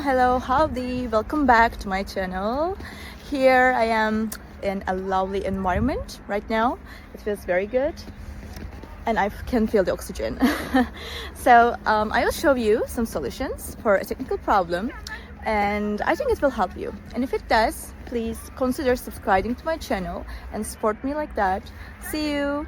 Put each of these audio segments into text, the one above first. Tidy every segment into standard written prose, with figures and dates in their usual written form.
Hello, howdy, welcome back to my channel. Here I am in a lovely environment right now. It feels very good and I can feel the oxygen. So I will show you some solutions for a technical problem, and I think it will help you. And if it does, please consider subscribing to my channel and support me like that. See you.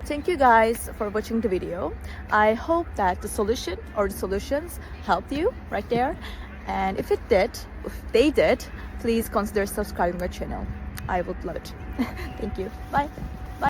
Thank you guys for watching the video. I hope that the solution or the solutions helped you right there. And if they did, please consider subscribing my channel. I would love it. Thank you. Bye.